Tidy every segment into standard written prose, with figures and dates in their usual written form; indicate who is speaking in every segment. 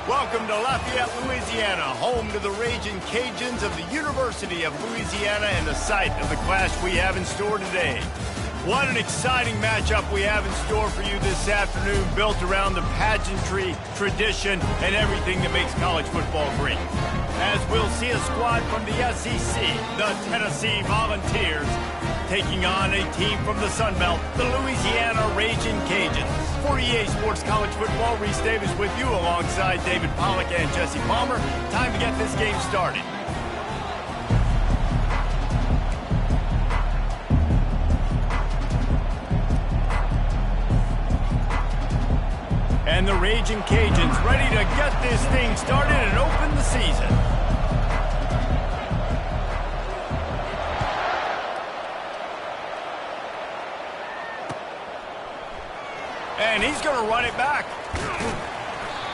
Speaker 1: Welcome to Lafayette, Louisiana, home to the Raging Cajuns of the University of Louisiana and the site of the clash we have in store today. What an exciting matchup we have in store for you this afternoon, built around the pageantry, tradition, and everything that makes college football great. As we'll see a squad from the SEC, the Tennessee Volunteers, taking on a team from the Sun Belt, the Louisiana Raging Cajuns. For EA Sports College Football, Reese Davis with you alongside David Pollack and Jesse Palmer. Time to get this game started. And the Raging Cajuns ready to get this thing started and open the season. And he's going to run it back.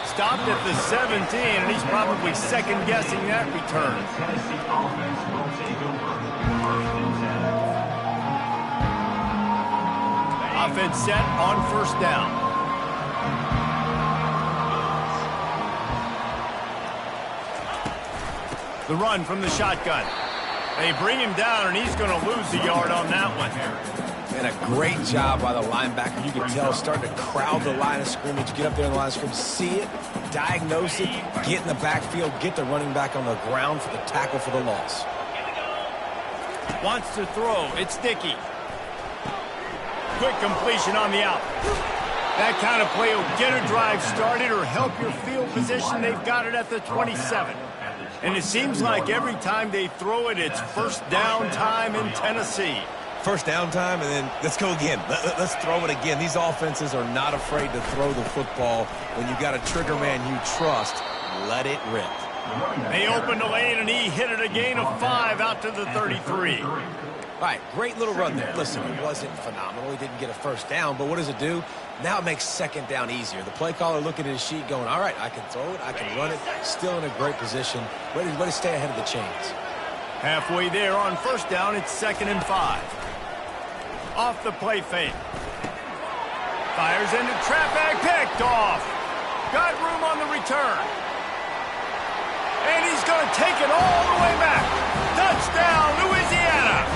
Speaker 1: Stopped at the 17, and he's probably second-guessing that return. Offense set on first down. The run from the shotgun. They bring him down, and he's going to lose a yard on that one.
Speaker 2: And a great job by the linebacker. You can tell starting to crowd the line of scrimmage, get up there in the line of scrimmage, see it, diagnose it, get in the backfield, get the running back on the ground for the tackle for the loss.
Speaker 1: Wants to throw. It's Dickey. Quick completion on the out. That kind of play will get a drive started or help your field position. They've got it at the 27. And it seems like every time they throw it, it's first down time in Tennessee.
Speaker 2: First down time, and then let's go again. Let's throw it again. These offenses are not afraid to throw the football. When you've got a trigger man you trust, let it rip.
Speaker 1: They opened the lane, and he hit it a gain of 5 out to the 33.
Speaker 2: All right, great little run there. Listen, it wasn't phenomenal. He didn't get a first down, but what does it do? Now it makes second down easier. The play caller looking at his sheet going, all right, I can throw it, I can run it, still in a great position, ready to stay ahead of the chains.
Speaker 1: Halfway there on first down, it's 2nd and 5. Off the play fake. Fires into traffic, picked off. Got room on the return. And he's going to take it all the way back. Touchdown, Louisiana.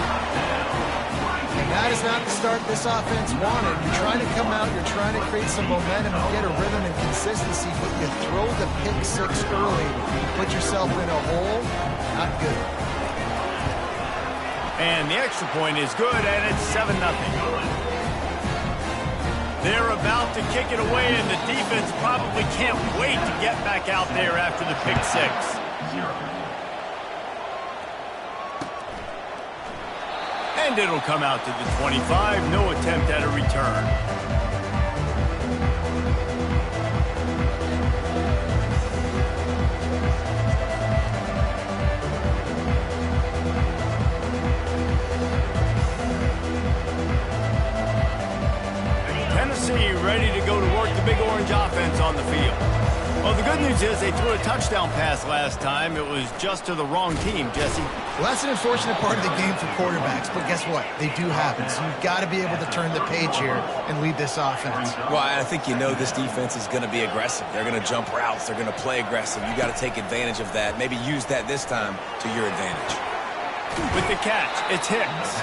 Speaker 3: That is not the start this offense wanted. You're trying to come out, you're trying to create some momentum and get a rhythm and consistency, but you throw the pick 6 early, put yourself in a hole, not good.
Speaker 1: And the extra point is good, and it's 7-0. They're about to kick it away, and the defense probably can't wait to get back out there after the pick 6. And it'll come out to the 25. No attempt at a return. Ready to go to work the big orange offense on the field. Well, the good news is they threw a touchdown pass last time. It was just to the wrong team, Jesse.
Speaker 3: Well, that's an unfortunate part of the game for quarterbacks, but guess what? They do happen, so you've got to be able to turn the page here and lead this offense.
Speaker 2: Well, I think you know this defense is going to be aggressive. They're going to jump routes. They're going to play aggressive. You got to take advantage of that. Maybe use that this time to your advantage.
Speaker 1: With the catch, it's Hicks.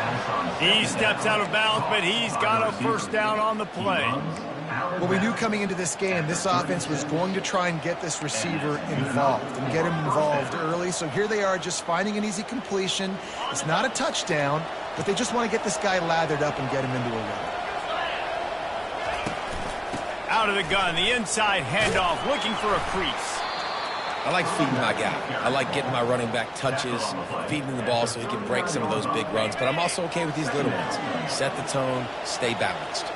Speaker 1: He steps out of bounds, but he's got a first down on the play.
Speaker 3: Well, we knew coming into this game, this offense was going to try and get this receiver involved and get him involved early. So here they are just finding an easy completion. It's not a touchdown, but they just want to get this guy lathered up and get him into a run.
Speaker 1: Out of the gun, the inside handoff, looking for a crease.
Speaker 2: I like feeding my guy. I like getting my running back touches, feeding him the ball so he can break some of those big runs. But I'm also okay with these little ones. Set the tone, stay balanced.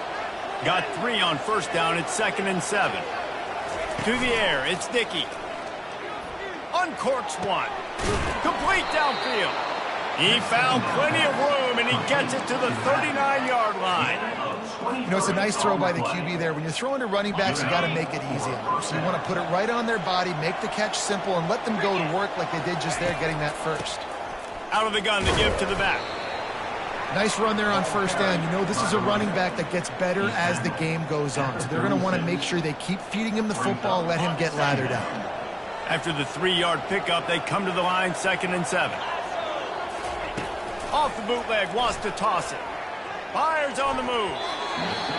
Speaker 1: Got 3 on first down. It's 2nd and 7. To the air, it's Dickey. Uncorks one. Complete downfield. He found plenty of room, and he gets it to the 39-yard line.
Speaker 3: You know, it's a nice throw by the QB there. When you're throwing to running backs, you got to make it easy. So you want to put it right on their body, make the catch simple, and let them go to work like they did just there, getting that first.
Speaker 1: Out of the gun to give to the back.
Speaker 3: Nice run there on first down. You know, this is a running back that gets better as the game goes on. So they're going to want to make sure they keep feeding him the football, let him get lathered out.
Speaker 1: After the 3-yard pickup, they come to the line, 2nd and 7. Off the bootleg, wants to toss it. Fires on the move.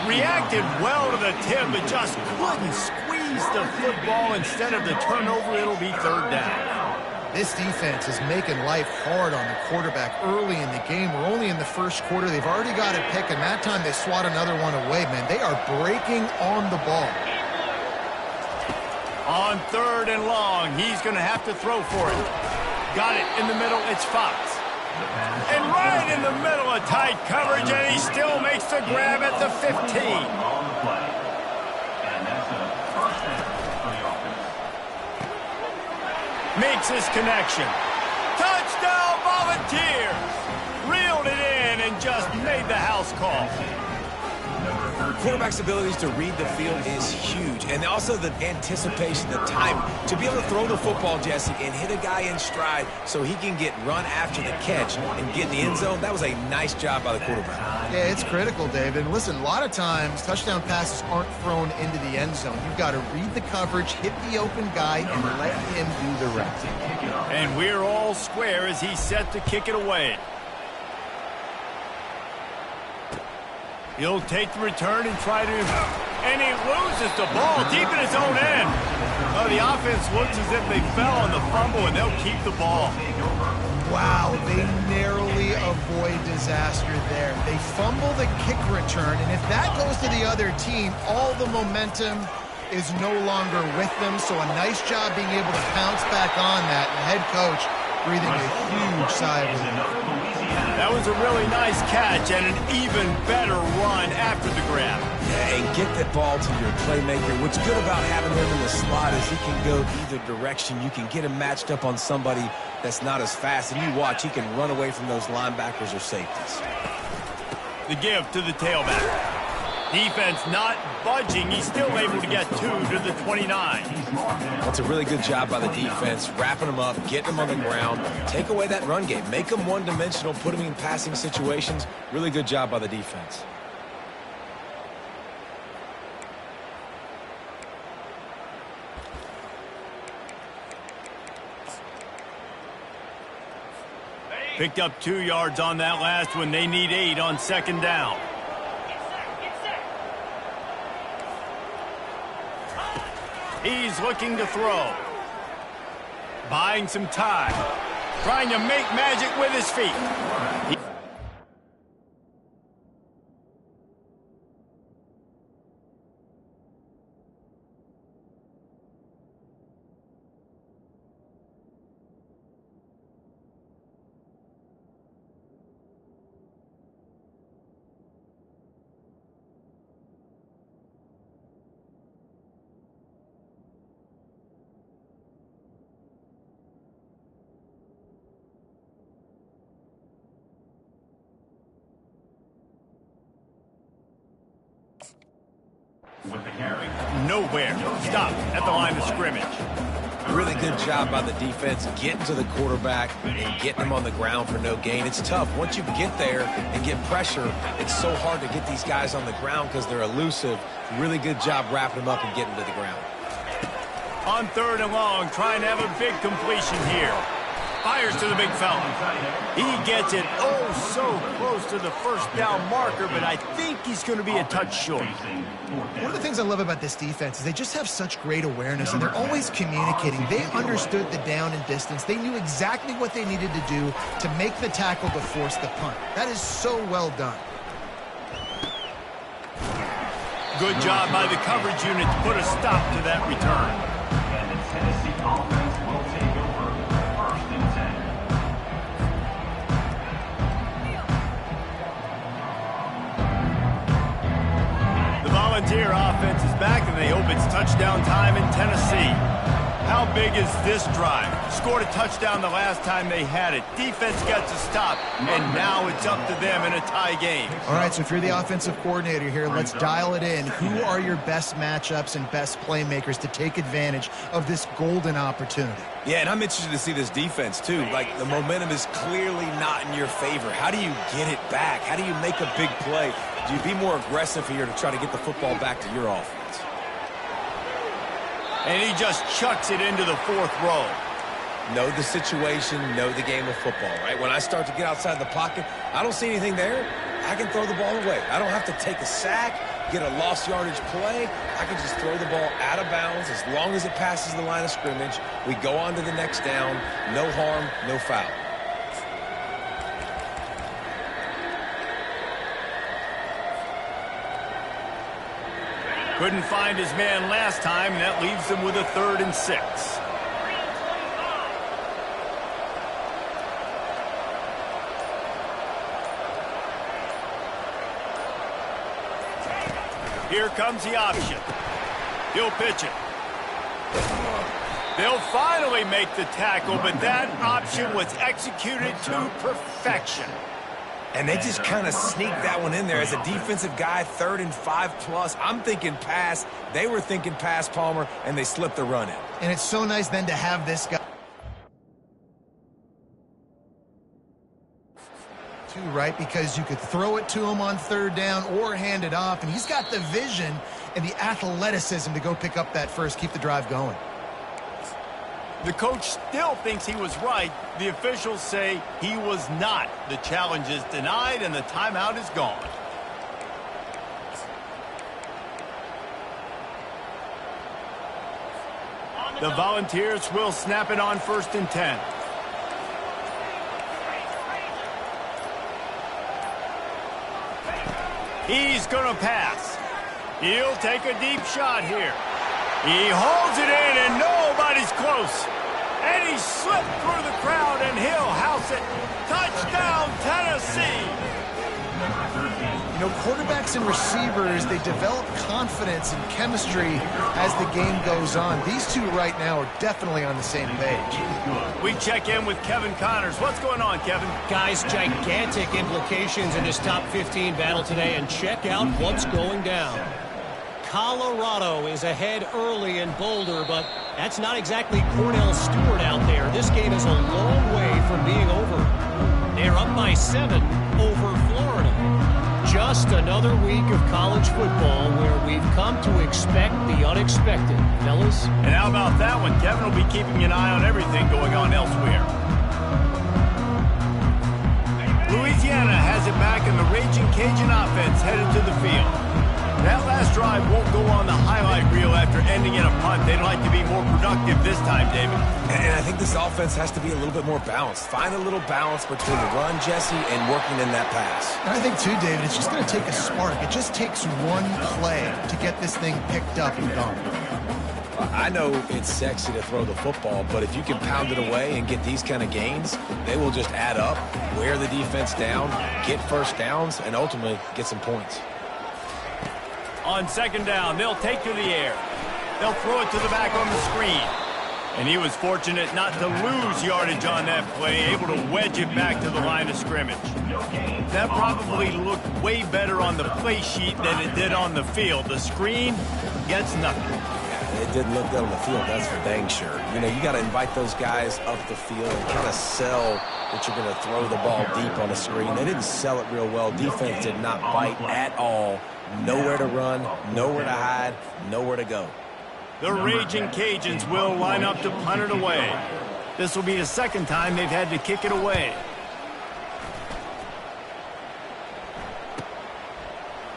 Speaker 1: Reacted well to the tip, but just couldn't squeeze the football. Instead of the turnover, it'll be 3rd down.
Speaker 3: This defense is making life hard on the quarterback early in the game. We're only in the first quarter. They've already got a pick, and that time they swat another one away, man. They are breaking on the ball.
Speaker 1: On 3rd and long, he's going to have to throw for it. Got it in the middle. It's Fox. And right in the middle of tight coverage, and he still makes the grab at the 15. Makes his connection. Touchdown, Volunteers! Reeled it in and just made the house call.
Speaker 2: Quarterback's abilities to read the field is huge, and also the anticipation, the time to be able to throw the football, Jesse, and hit a guy in stride so he can get run after the catch and get in the end zone. That was a nice job by the quarterback.
Speaker 3: Yeah, it's critical, David. And listen, a lot of times touchdown passes aren't thrown into the end zone. You've got to read the coverage, hit the open guy, and let him do the rest.
Speaker 1: And we're all square as he's set to kick it away. He'll take the return and try to... And he loses the ball deep in his own end. Oh, the offense looks as if they fell on the fumble, and they'll keep the ball.
Speaker 3: Wow, they narrowly avoid disaster there. They fumble the kick return, and if that goes to the other team, all the momentum is no longer with them. So a nice job being able to pounce back on that. And the head coach breathing a huge sigh of relief.
Speaker 1: That was a really nice catch and an even better run after the grab.
Speaker 2: Yeah, and get that ball to your playmaker. What's good about having him in the slot is he can go either direction. You can get him matched up on somebody that's not as fast, and you watch, he can run away from those linebackers or safeties.
Speaker 1: The give to the tailback. Defense not budging. He's still able to get 2 to the 29.
Speaker 2: That's a really good job by the defense, wrapping them up, getting them on the ground, take away that run game, make them one-dimensional, put them in passing situations. Really good job by the defense.
Speaker 1: Picked up 2 yards on that last one. They need 8 on 2nd down. He's looking to throw. Buying some time. Trying to make magic with his feet. Nowhere. Stop at the line of scrimmage.
Speaker 2: Really good job by the defense getting to the quarterback and getting him on the ground for no gain. It's tough. Once you get there and get pressure, it's so hard to get these guys on the ground because they're elusive. Really good job wrapping them up and getting to the ground.
Speaker 1: On 3rd and long, trying to have a big completion here. Fires to the big fella. He gets it oh so close to the first down marker, but I think he's going to be a touch short.
Speaker 3: One of the things I love about this defense is they just have such great awareness, and they're always communicating. They understood the down and distance. They knew exactly what they needed to do to make the tackle to force the punt. That is so well done.
Speaker 1: Good job by the coverage unit to put a stop to that return.
Speaker 4: And the Tennessee offense will take over 1st and 10.
Speaker 1: The Volunteer offense is back, and they hope it's touchdown time in Tennessee. How big is this drive? Scored a touchdown the last time they had it. Defense gets a stop, and now it's up to them in a tie game.
Speaker 3: All right, so if you're the offensive coordinator here, let's dial it in. Who are your best matchups and best playmakers to take advantage of this golden opportunity?
Speaker 2: Yeah, and I'm interested to see this defense, too. Like, the momentum is clearly not in your favor. How do you get it back? How do you make a big play? Do you be more aggressive here to try to get the football back to your offense?
Speaker 1: And he just chucks it into the fourth row.
Speaker 2: Know the situation, know the game of football, right? When I start to get outside the pocket, I don't see anything there. I can throw the ball away. I don't have to take a sack, get a lost yardage play. I can just throw the ball out of bounds as long as it passes the line of scrimmage. We go on to the next down. No harm, no foul.
Speaker 1: Couldn't find his man last time, and that leaves them with a 3rd and 6. Here comes the option. He'll pitch it. They'll finally make the tackle, but that option was executed to perfection.
Speaker 2: And they just kind of sneaked that one in there. As a defensive guy, 3rd and 5+. I'm thinking pass. They were thinking pass, Palmer, and they slipped the run in.
Speaker 3: And it's so nice then to have this guy, too, right? Because you could throw it to him on 3rd down or hand it off, and he's got the vision and the athleticism to go pick up that first, keep the drive going.
Speaker 1: The coach still thinks he was right. The officials say he was not. The challenge is denied, and the timeout is gone. The Volunteers will snap it on 1st and 10. He's going to pass. He'll take a deep shot here. He holds it in, and nobody's close. And he slipped through the crowd, and he'll house it. Touchdown, Tennessee!
Speaker 3: You know, quarterbacks and receivers, they develop confidence and chemistry as the game goes on. These two right now are definitely on the same page.
Speaker 1: We check in with Kevin Connors. What's going on, Kevin?
Speaker 5: Guys, gigantic implications in this top 15 battle today, and check out what's going down. Colorado is ahead early in Boulder, but that's not exactly Cornell Stewart out there. This game is a long way from being over. They're up by 7 over Florida. Just another week of college football where we've come to expect the unexpected, fellas.
Speaker 1: And how about that one? Kevin will be keeping an eye on everything going on elsewhere. Louisiana has it back, and the Raging Cajun offense headed to the field. That last drive won't go on the highlight reel after ending in a punt. They'd like to be more productive this time, David.
Speaker 2: And I think this offense has to be a little bit more balanced. Find a little balance between the run, Jesse, and working in that pass.
Speaker 3: And I think, too, David, it's just going to take a spark. It just takes one play to get this thing picked up and gone.
Speaker 2: I know it's sexy to throw the football, but if you can pound it away and get these kind of gains, they will just add up, wear the defense down, get first downs, and ultimately get some points.
Speaker 1: On 2nd down, they'll take to the air. They'll throw it to the back on the screen. And he was fortunate not to lose yardage on that play, able to wedge it back to the line of scrimmage. That probably looked way better on the play sheet than it did on the field. The screen gets nothing.
Speaker 2: Yeah, it didn't look good on the field, that's for dang sure. You know, you got to invite those guys up the field and kind of sell that you're going to throw the ball deep on the screen. They didn't sell it real well. Defense did not bite at all. Nowhere to run, nowhere to hide, nowhere to go.
Speaker 1: The Raging Cajuns will line up to punt it away. This will be the 2nd time they've had to kick it away.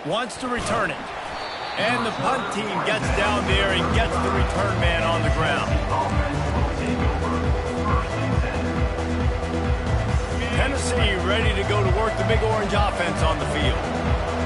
Speaker 1: Wants to return it. And the punt team gets down there and gets the return man on the ground. Tennessee ready to go to work the Big Orange offense on the field.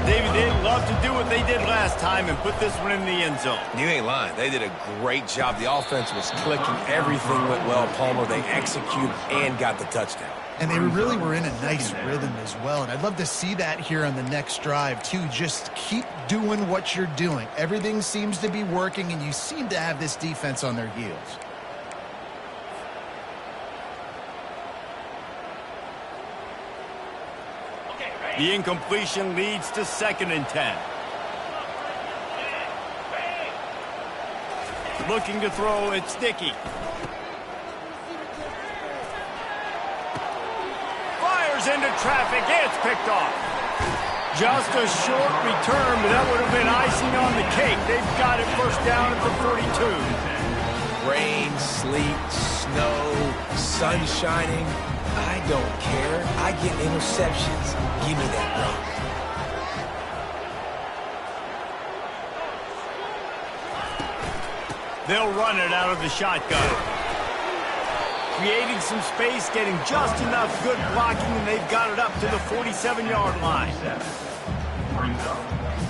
Speaker 1: David, they'd love to do what they did last time and put this one in the end zone.
Speaker 2: You ain't lying. They did a great job. The offense was clicking. Everything went well, Palmer. They executed and got the touchdown.
Speaker 3: And they really were in a nice rhythm as well. And I'd love to see that here on the next drive, too. Just keep doing what you're doing. Everything seems to be working, and you seem to have this defense on their heels.
Speaker 1: The incompletion leads to 2nd and 10. Looking to throw, it's Dickey. Fires into traffic, it's picked off. Just a short return, but that would have been icing on the cake. They've got it 1st down at the 42.
Speaker 2: Rain, sleet, snow, sun shining. I don't care. I get interceptions. Give me that rock.
Speaker 1: They'll run it out of the shotgun. Creating some space, getting just enough good blocking, and they've got it up to the 47-yard line.
Speaker 4: Brings up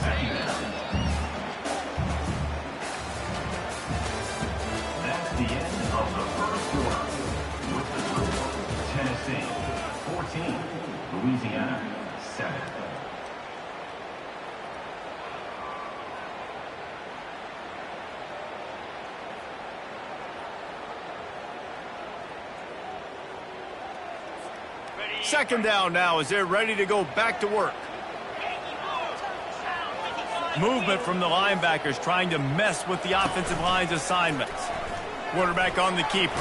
Speaker 4: 2nd down. That's the end of the 1st quarter. With the score, Tennessee 14, Louisiana 7.
Speaker 1: Second down now as they're ready to go back to work. Movement from the linebackers trying to mess with the offensive line's assignments. Quarterback on the keeper.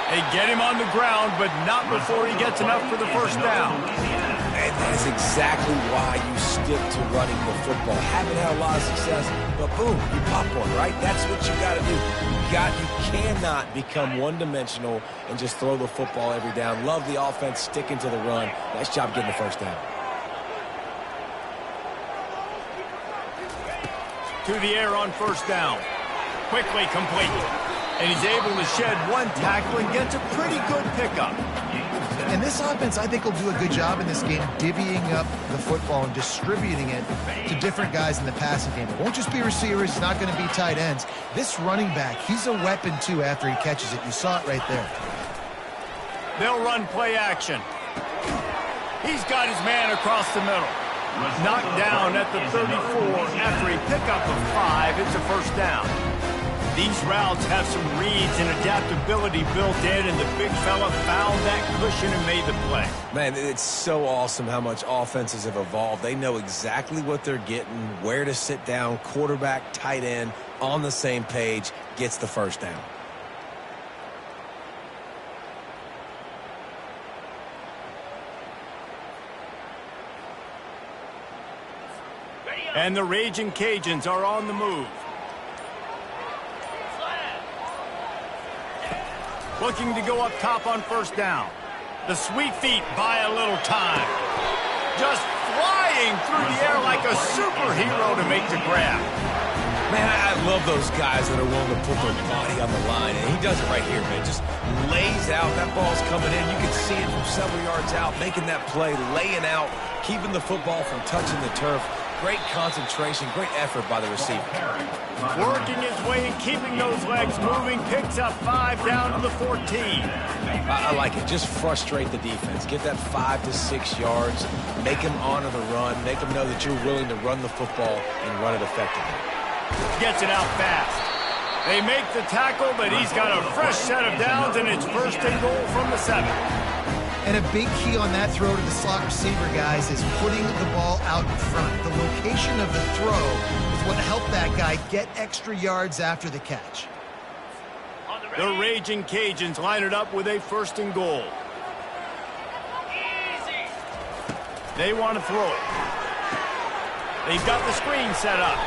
Speaker 1: They get him on the ground, but not before he gets enough for the 1st down.
Speaker 2: And that is exactly why you stick to running the football. Haven't had a lot of success, but boom, you pop one, right? That's what you got to do. You cannot become one-dimensional and just throw the football every down. Love the offense, sticking to the run. Nice job getting the 1st down.
Speaker 1: To the air on 1st down. Quickly complete. And he's able to shed one tackle and gets a pretty good pickup.
Speaker 3: And this offense, I think, will do a good job in this game divvying up the football and distributing it to different guys in the passing game. It won't just be receivers. It's not going to be tight ends. This running back, he's a weapon, too, after he catches it. You saw it right there.
Speaker 1: They'll run play action. He's got his man across the middle. Knocked down at the 34 after a pickup of 5. It's a 1st down. These routes have some reads and adaptability built in, and the big fella found that cushion and made the play.
Speaker 2: Man, it's so awesome how much offenses have evolved. They know exactly what they're getting, where to sit down, quarterback, tight end, on the same page, gets the 1st down.
Speaker 1: And the Raging Cajuns are on the move. Looking to go up top on 1st down. The sweet feet buy a little time. Just flying through the air like a superhero to make the grab.
Speaker 2: Man, I love those guys that are willing to put their body on the line. And he does it right here, man. Just lays out. That ball's coming in. You can see it from several yards out, making that play, laying out, keeping the football from touching the turf. Great concentration, great effort by the receiver.
Speaker 1: Working his way and keeping those legs moving. Picks up 5 down to the 14.
Speaker 2: I like it. Just frustrate the defense. Get that 5 to 6 yards. Make them honor the run. Make them know that you're willing to run the football and run it effectively.
Speaker 1: Gets it out fast. They make the tackle, but he's got a fresh set of downs, and it's 1st and goal from the 7.
Speaker 3: And a big key on that throw to the slot receiver, guys, is putting the ball out in front. The location of the throw is what helped that guy get extra yards after the catch.
Speaker 1: The Raging Cajuns line it up with a 1st and goal. They want to throw it. They've got the screen set up.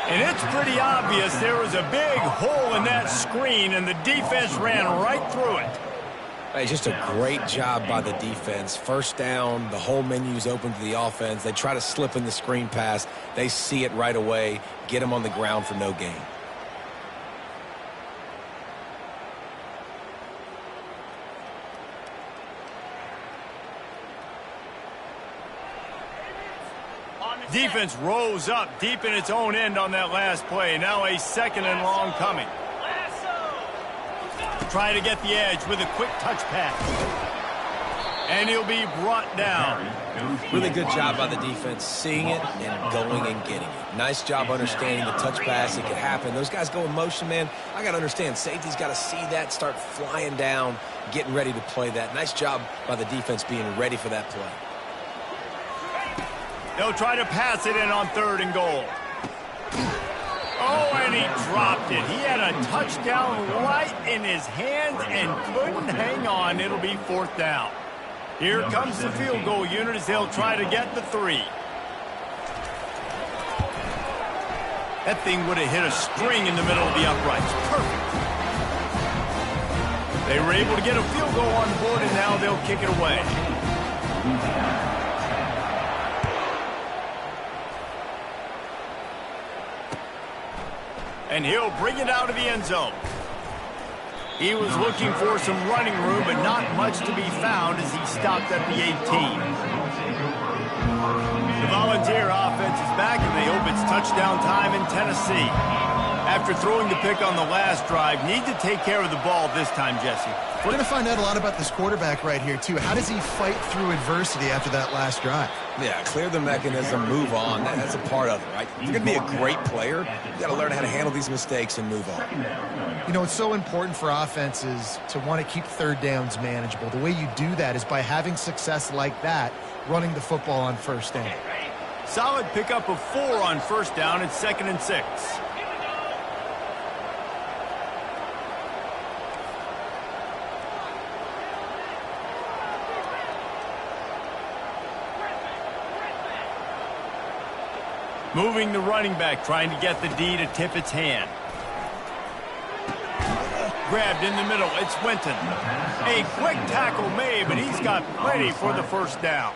Speaker 1: And it's pretty obvious there was a big hole in that screen, and the defense ran right through it.
Speaker 2: Hey, just a great job by the defense. 1st down, the whole menu's open to the offense. They try to slip in the screen pass. They see it right away, get them on the ground for no gain.
Speaker 1: Defense rose up deep in its own end on that last play. Now a 2nd and long coming. Try to get the edge with a quick touch pass. And he'll be brought down.
Speaker 2: Really good job by the defense, seeing it and going and getting it. Nice job understanding the touch pass. It could happen. Those guys go in motion, man. I got to understand, safety's got to see that, start flying down, getting ready to play that. Nice job by the defense being ready for that play.
Speaker 1: They'll try to pass it in on 3rd and goal. Oh, and he dropped it. He had a touchdown right in his hands and couldn't hang on. It'll be 4th down. Here comes the field goal unit as they'll try to get the 3. That thing would have hit a string in the middle of the uprights. Perfect. They were able to get a field goal on the board, and now they'll kick it away. And he'll bring it out of the end zone. He was looking for some running room, but not much to be found as he stopped at the 18. The Volunteer offense is back, and they hope it's touchdown time in Tennessee. After throwing the pick on the last drive, need to take care of the ball this time, Jesse.
Speaker 3: We're going to find out a lot about this quarterback right here, too. How does he fight through adversity after that last drive?
Speaker 2: Yeah, clear the mechanism, move on. That's a part of it, right? If you're going to be a great player, you got to learn how to handle these mistakes and move on.
Speaker 3: You know, it's so important for offenses to want to keep 3rd downs manageable. The way you do that is by having success like that, running the football on 1st down.
Speaker 1: Solid pickup of 4 on 1st down. It's 2nd and 6. Moving the running back, trying to get the D to tip its hand. Grabbed in the middle, it's Winton. A quick tackle made, but he's got plenty for the 1st down.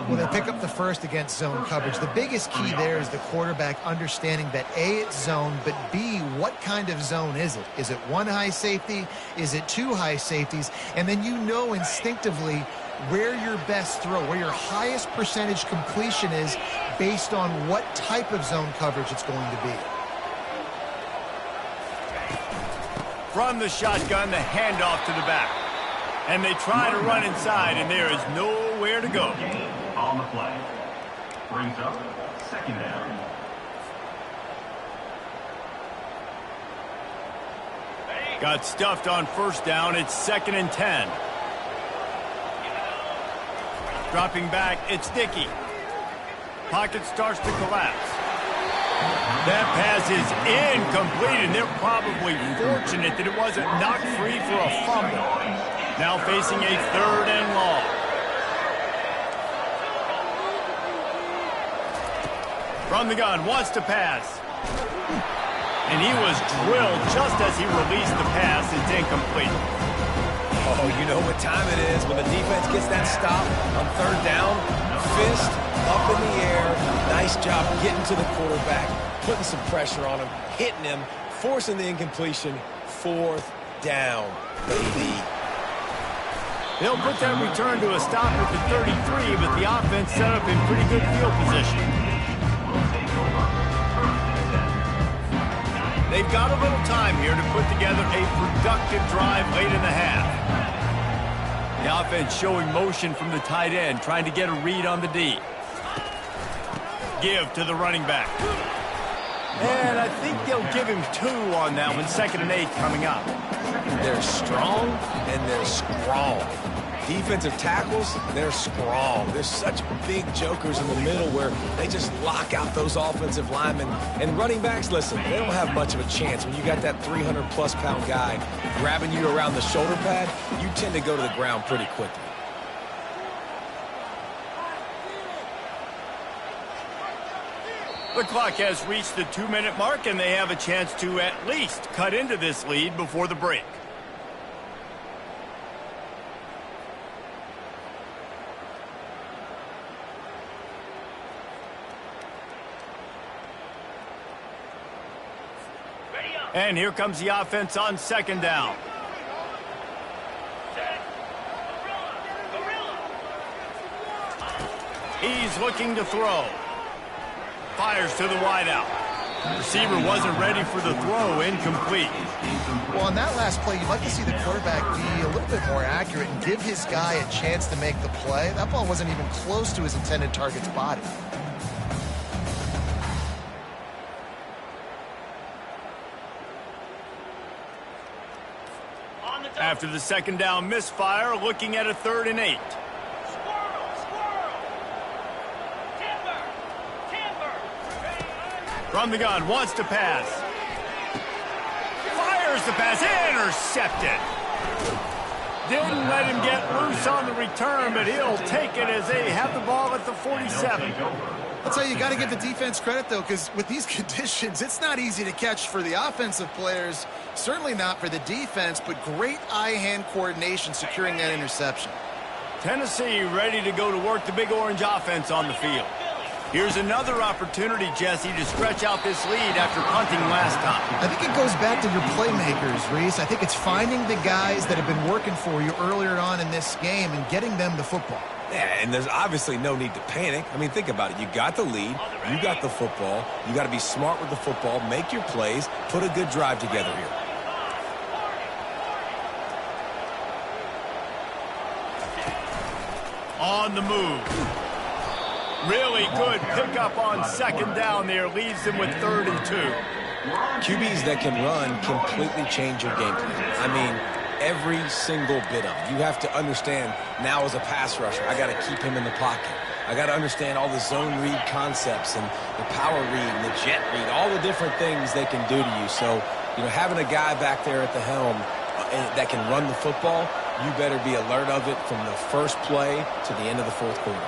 Speaker 3: Well, they pick up the 1st against zone coverage. The biggest key there is the quarterback understanding that A, it's zone, but B, what kind of zone is it? Is it 1 high safety? Is it 2 high safeties? And then you know instinctively where your best throw, where your highest percentage completion is based on what type of zone coverage it's going to be.
Speaker 1: From the shotgun, the handoff to the back. And they try to run inside, and there is nowhere to go.
Speaker 4: On the play. Brings up 2nd down.
Speaker 1: Got stuffed on 1st down. It's 2nd and 10. Dropping back, it's Dickey. Pocket starts to collapse. That pass is incomplete, and they're probably fortunate that it wasn't knocked free for a fumble. Now facing a 3rd and long. From the gun, wants to pass. And he was drilled just as he released the pass. It's incomplete.
Speaker 2: Oh, you know what time it is when the defense gets that stop on 3rd down. Fist up in the air. Nice job getting to the quarterback, putting some pressure on him, hitting him, forcing the incompletion. 4th down, baby.
Speaker 1: They'll put that return to a stop at the 33, but the offense set up in pretty good field position. They've got a little time here to put together a productive drive late in the half. The offense showing motion from the tight end, trying to get a read on the D. Give to the running back. And I think they'll give him 2 on that one. 2nd and 8 coming up.
Speaker 2: They're strong and they're strong. Defensive tackles, they're strong. There's such big jokers in the middle where they just lock out those offensive linemen. And running backs, listen, they don't have much of a chance. When you got that 300-plus pound guy grabbing you around the shoulder pad, you tend to go to the ground pretty quickly.
Speaker 1: The clock has reached the 2-minute mark, and they have a chance to at least cut into this lead before the break. And here comes the offense on 2nd down. He's looking to throw. Fires to the wideout. Receiver wasn't ready for the throw, incomplete.
Speaker 3: Well, on that last play, you'd like to see the quarterback be a little bit more accurate and give his guy a chance to make the play. That ball wasn't even close to his intended target's body.
Speaker 1: After the 2nd down misfire, looking at a 3rd and 8. From the gun, wants to pass. Fires the pass, intercepted. Didn't let him get loose on the return, but he'll take it as they have the ball at the 47.
Speaker 3: I'll tell you, you got to give the defense credit, though, because with these conditions, it's not easy to catch for the offensive players, certainly not for the defense, but great eye-hand coordination securing that interception.
Speaker 1: Tennessee ready to go to work the Big Orange offense on the field. Here's another opportunity, Jesse, to stretch out this lead after punting last time.
Speaker 3: I think it goes back to your playmakers, Reese. I think it's finding the guys that have been working for you earlier on in this game and getting them the football.
Speaker 2: Yeah, and there's obviously no need to panic. I mean, think about it. You got the lead. You got the football. You got to be smart with the football, make your plays, put a good drive together here.
Speaker 1: On the move. Really good pickup on second down there. Leaves them with 3rd and 2.
Speaker 2: QBs that can run completely change your game plan. I mean, every single bit of it. You have to understand now as a pass rusher, I got to keep him in the pocket. I got to understand all the zone read concepts and the power read and the jet read, all the different things they can do to you. So, you know, having a guy back there at the helm that can run the football, you better be alert of it from the first play to the end of the 4th quarter.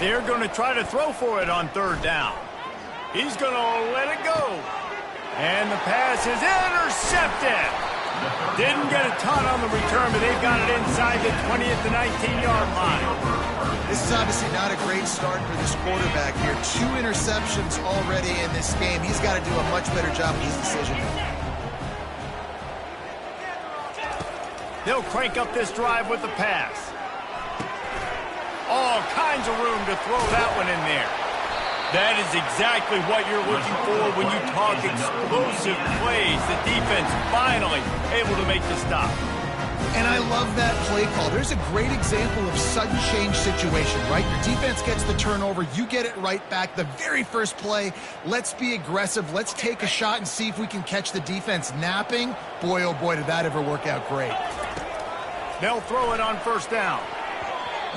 Speaker 1: They're going to try to throw for it on 3rd down. He's going to let it go. And the pass is intercepted. Didn't get a ton on the return, but they've got it inside the 20 at the 19-yard line.
Speaker 3: This is obviously not a great start for this quarterback here. 2 interceptions already in this game. He's got to do a much better job with his decision.
Speaker 1: They'll crank up this drive with the pass. All kinds of room to throw that one in there. That is exactly what you're looking for when you talk explosive plays. The defense finally able to make the stop.
Speaker 3: And I love that play call. There's a great example of sudden change situation, right? Your defense gets the turnover. You get it right back. The very first play, let's be aggressive. Let's take a shot and see if we can catch the defense napping. Boy, oh boy, did that ever work out great.
Speaker 1: They'll throw it on 1st down.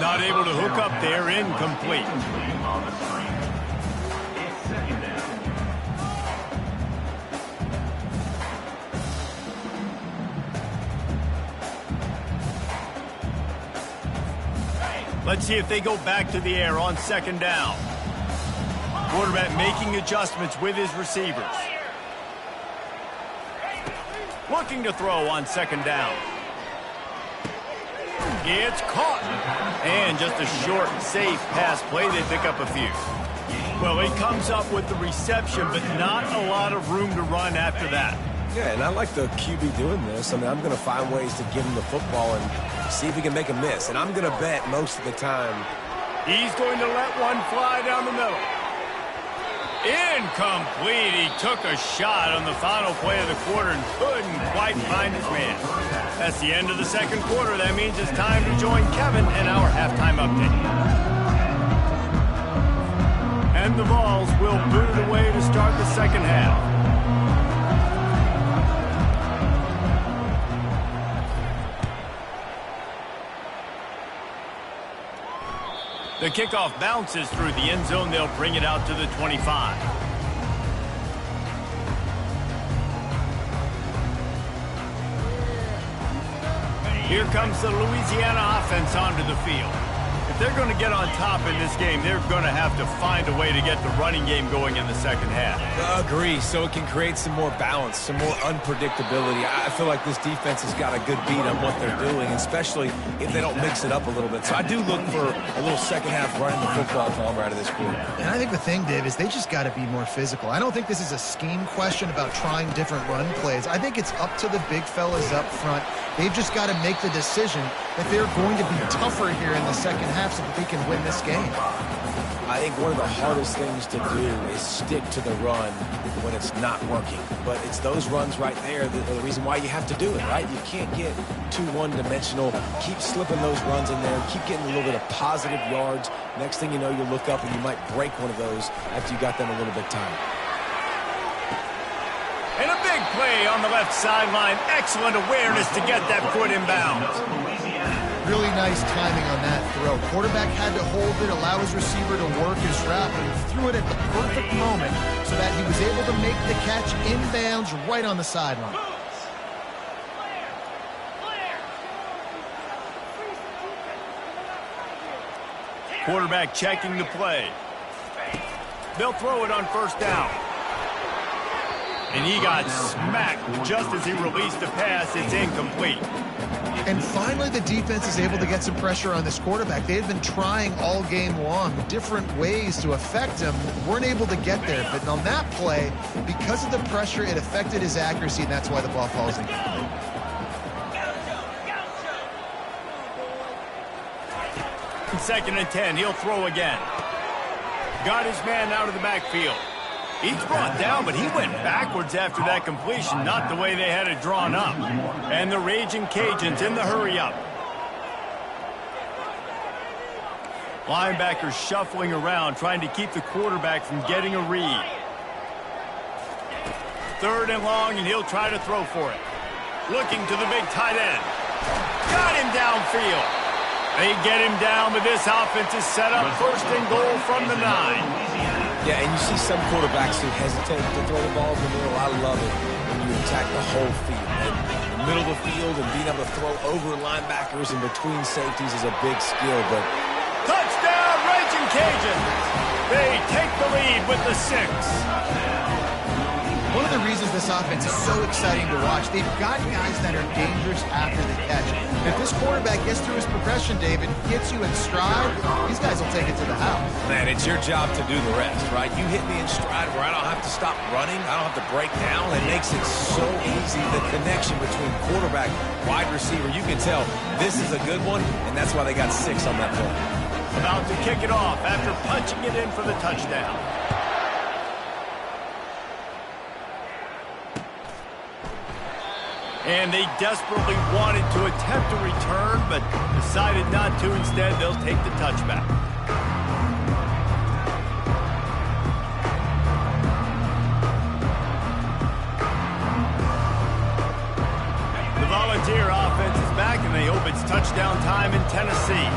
Speaker 1: Not able to hook up there, incomplete.
Speaker 4: It's 2nd down.
Speaker 1: Let's see if they go back to the air on 2nd down. Quarterback making adjustments with his receivers. Looking to throw on 2nd down. It's caught. And just a short, safe pass play. They pick up a few. Well, he comes up with the reception, but not a lot of room to run after that.
Speaker 2: Yeah, and I like the QB doing this. I mean, I'm going to find ways to give him the football and see if he can make a miss. And I'm going to bet most of the time
Speaker 1: he's going to let one fly down the middle. Incomplete. He took a shot on the final play of the quarter and couldn't quite find his man. That's the end of the 2nd quarter. That means it's time to join Kevin in our halftime update. And the Vols will boot it away to start the 2nd half. The kickoff bounces through the end zone. They'll bring it out to the 25. Here comes the Louisiana offense onto the field. If they're going to get on top in this game, they're going to have to find a way to get the running game going in the 2nd half.
Speaker 2: Agree, so it can create some more balance, some more unpredictability. I feel like this defense has got a good beat on what they're doing, especially if they don't mix it up a little bit. So I do look for a little 2nd half running the football Palmer out of this group.
Speaker 3: And I think the thing, Dave, is they just got to be more physical. I don't think this is a scheme question about trying different run plays. I think it's up to the big fellas up front. They've just got to make the decision that they're going to be tougher here in the 2nd half so that they can win this game.
Speaker 2: I think one of the hardest things to do is stick to the run when it's not working. But it's those runs right there that are the reason why you have to do it, right? You can't get too one-dimensional. Keep slipping those runs in there. Keep getting a little bit of positive yards. Next thing you know, you look up and you might break one of those after you got them a little bit tired.
Speaker 1: And a big Big play on the left sideline. Excellent awareness to get that foot in bounds.
Speaker 3: Really nice timing on that throw. Quarterback had to hold it, allow his receiver to work his route, but he threw it at the perfect moment so that he was able to make the catch inbounds right on the sideline.
Speaker 1: Quarterback checking the play. They'll throw it on first down. And he got smacked just as he released the pass. It's incomplete.
Speaker 3: And finally, the defense is able to get some pressure on this quarterback. They had been trying all game long different ways to affect him. Weren't able to get there. But on that play, because of the pressure, it affected his accuracy, and that's why the ball falls incomplete.
Speaker 1: Second and 10. He'll throw again. Got his man out of the backfield. He's brought down, but he went backwards after that completion, not the way they had it drawn up. And the Raging Cajuns in the hurry-up. Linebackers shuffling around, trying to keep the quarterback from getting a read. Third and long, and he'll try to throw for it. Looking to the big tight end. Got him downfield. They get him down, but this offense is set up first and goal from the 9.
Speaker 2: Yeah, and you see some quarterbacks who hesitate to throw the ball in the middle. I love it when you attack the whole field. And the middle of the field and being able to throw over linebackers and between safeties is a big skill. But
Speaker 1: touchdown, Raging Cajuns! They take the lead with the 6.
Speaker 3: One of the reasons this offense is so exciting to watch, they've got guys that are dangerous after the catch. If this quarterback gets through his progression, David, gets you in stride, these guys will take it to the house.
Speaker 2: Man, it's your job to do the rest, right? You hit me in stride where I don't have to stop running. I don't have to break down. It makes it so easy, the connection between quarterback, wide receiver. You can tell this is a good one, and that's why they got 6 on that play.
Speaker 1: About to kick it off after punching it in for the touchdown. And they desperately wanted to attempt a return, but decided not to. Instead, they'll take the touchback. The Volunteer offense is back, and they hope it's touchdown time in Tennessee.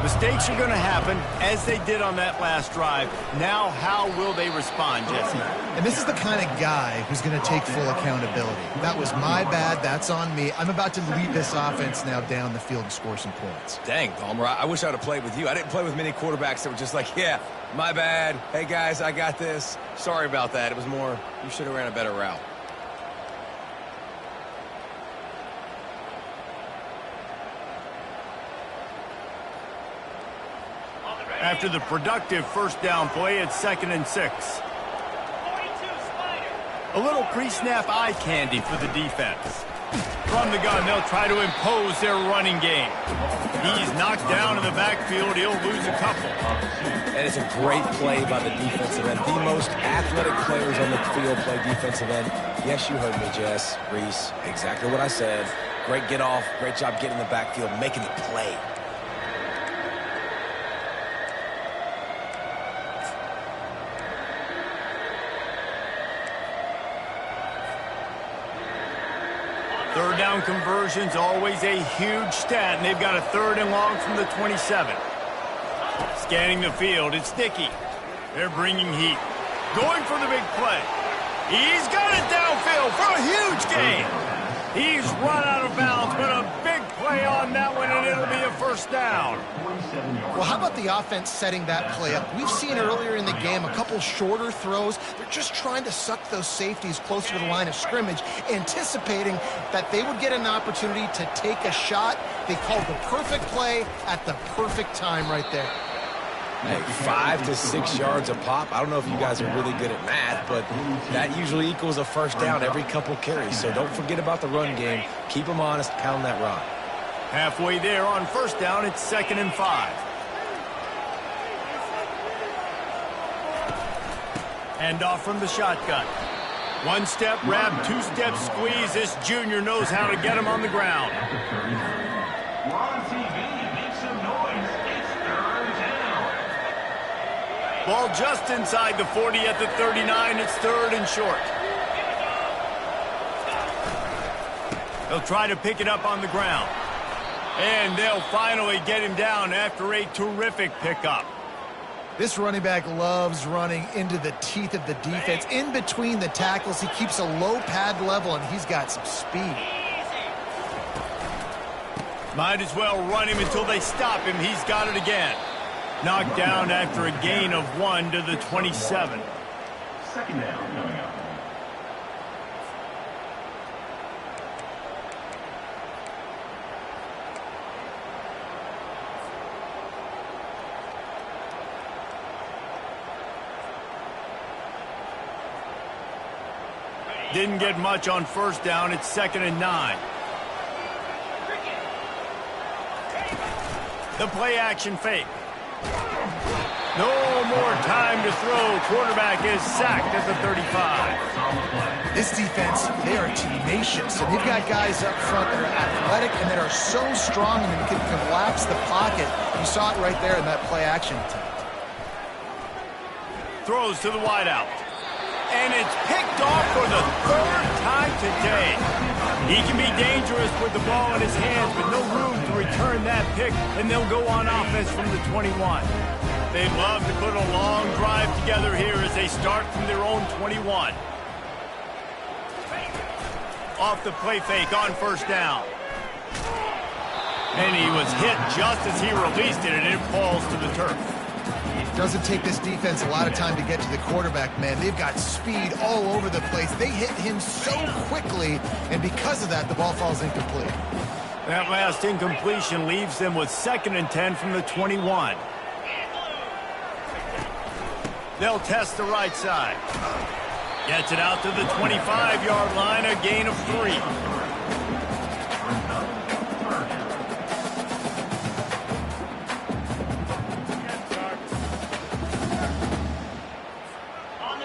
Speaker 1: Mistakes are going to happen, as they did on that last drive. Now, how will they respond, Jesse?
Speaker 3: And this is the kind of guy who's going to take full accountability. That was my bad. That's on me. I'm about to lead this offense now down the field and score some points.
Speaker 2: Dang, Palmer, I wish I would have played with you. I didn't play with many quarterbacks that were just like, yeah, my bad. Hey, guys, I got this. Sorry about that. It was more, you should have ran a better route.
Speaker 1: After the productive first down play, it's 2nd and 6. A little pre-snap eye candy for the defense. From the gun, they'll try to impose their running game. He's knocked down in the backfield. He'll lose a couple.
Speaker 2: And it's a great play by the defensive end. The most athletic players on the field play defensive end. Yes, you heard me, Jess, Reese. Exactly what I said. Great get off. Great job getting in the backfield, making the play.
Speaker 1: Third down conversion's always a huge stat, and they've got a 3rd and long from the 27. Scanning the field, it's Dickey. They're bringing heat. Going for the big play. He's got it downfield for a huge gain. He's run out of bounds, but a big play on that one, and it'll be a first down.
Speaker 3: Well, how about the offense setting that play up? We've seen earlier in the game a couple shorter throws. They're just trying to suck those safeties closer to the line of scrimmage, anticipating that they would get an opportunity to take a shot. They called the perfect play at the perfect time right there.
Speaker 2: Hey, 5 to 6 yards a pop. I don't know if you guys are really good at math, but that usually equals a first down every couple carries. So don't forget about the run game. Keep them honest, pound that rock.
Speaker 1: Halfway there on first down, it's 2nd and 5. Hand off from the shotgun. 1-step wrap, 2-step squeeze. This junior knows how to get him on the ground.
Speaker 4: We're on TV. Make some noise. It's 3rd down.
Speaker 1: Ball just inside the 40 at the 39. It's 3rd and short. They'll try to pick it up on the ground. And they'll finally get him down after a terrific pickup.
Speaker 3: This running back loves running into the teeth of the defense. In between the tackles, he keeps a low pad level, and he's got some speed.
Speaker 1: Might as well run him until they stop him. He's got it again. Knocked down after a gain of 1 to the 27.
Speaker 4: Second down coming up.
Speaker 1: Didn't get much on first down. It's 2nd and 9. The play action fake. No more time to throw. Quarterback is sacked at the 35.
Speaker 3: This defense, they are tenacious, and they've got guys up front that are athletic and that are so strong and can collapse the pocket. You saw it right there in that play action attempt.
Speaker 1: Throws to the wideout. And it's picked off for the 3rd time today. He can be dangerous with the ball in his hands, but no room to return that pick, and they'll go on offense from the 21. They'd love to put a long drive together here as they start from their own 21. Off the play fake on first down. And he was hit just as he released it, and it falls to the turf.
Speaker 3: Doesn't take this defense a lot of time to get to the quarterback, man. They've got speed all over the place. They hit him so quickly, and because of that, the ball falls incomplete.
Speaker 1: That last incompletion leaves them with 2nd and 10 from the 21. They'll test the right side. Gets it out to the 25-yard line, a gain of 3.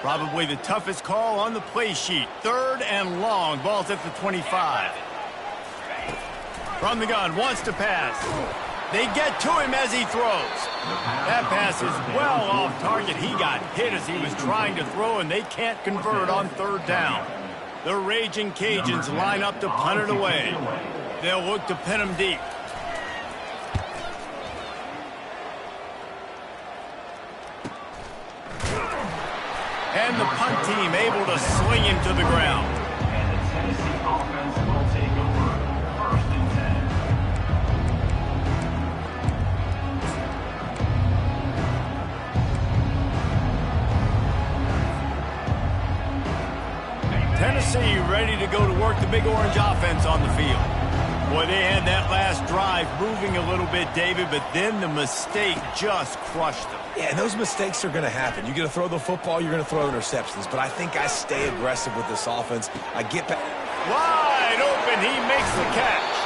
Speaker 1: Probably the toughest call on the play sheet. 3rd and long. Ball's at the 25. From the gun, wants to pass. They get to him as he throws. That pass is well off target. He got hit as he was trying to throw, and they can't convert on 3rd down. The Raging Cajuns line up to punt it away. They'll look to pin him deep. And the punt team able to sling him to the ground.
Speaker 4: And the Tennessee offense will take over. 1st and 10.
Speaker 1: Tennessee ready to go to work the Big Orange offense on the field. Boy, they had that last drive moving a little bit, David, but then the mistake just crushed them.
Speaker 2: Yeah, and those mistakes are going to happen. You're going to throw the football, you're going to throw interceptions. But I think I stay aggressive with this offense. I get back.
Speaker 1: Wide open, he makes the catch.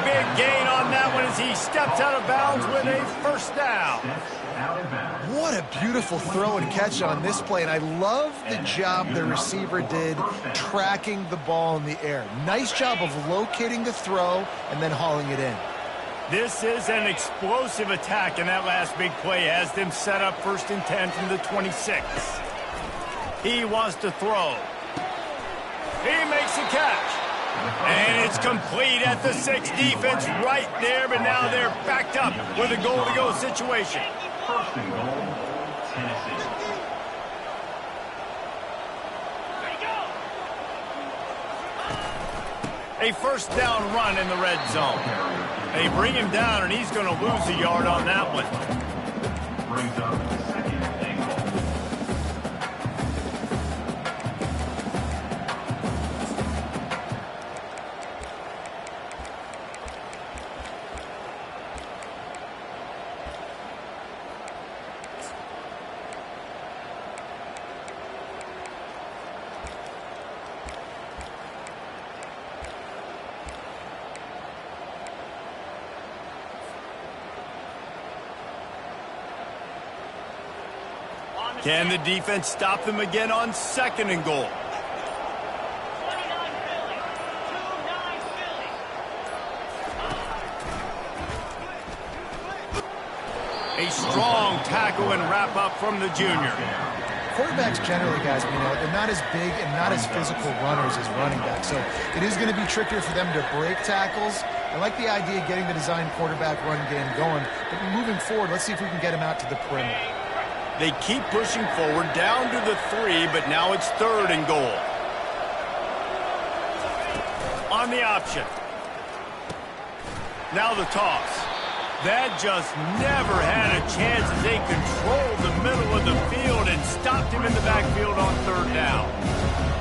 Speaker 1: Big gain on that one as he steps out of bounds with a 1st down.
Speaker 3: What a beautiful throw and catch on this play, and I love the job the receiver did tracking the ball in the air. Nice job of locating the throw and then hauling it in.
Speaker 1: This is an explosive attack, and that last big play has them set up 1st and 10 from the 26. He wants to throw. He makes the catch. And it's complete at the 6. Defense right there, but now they're backed up with a goal-to-go situation.
Speaker 4: 1st and goal, Tennessee.
Speaker 1: A 1st down run in the red zone. They bring him down, and he's going to lose a yard on that one.
Speaker 4: Brings up 2nd and goal.
Speaker 1: Can the defense stop them again on 2nd and goal? A strong tackle and wrap up from the junior.
Speaker 3: quarterbacks generally, guys, we know, they're not as big and not as physical runners as running backs. So it is going to be trickier for them to break tackles. I like the idea of getting the design quarterback run game going. But moving forward, let's see if we can get him out to the perimeter.
Speaker 1: They keep pushing forward down to the 3, but now it's 3rd and goal. On the option. Now the toss. That just never had a chance as they controlled the middle of the field and stopped him in the backfield on 3rd down.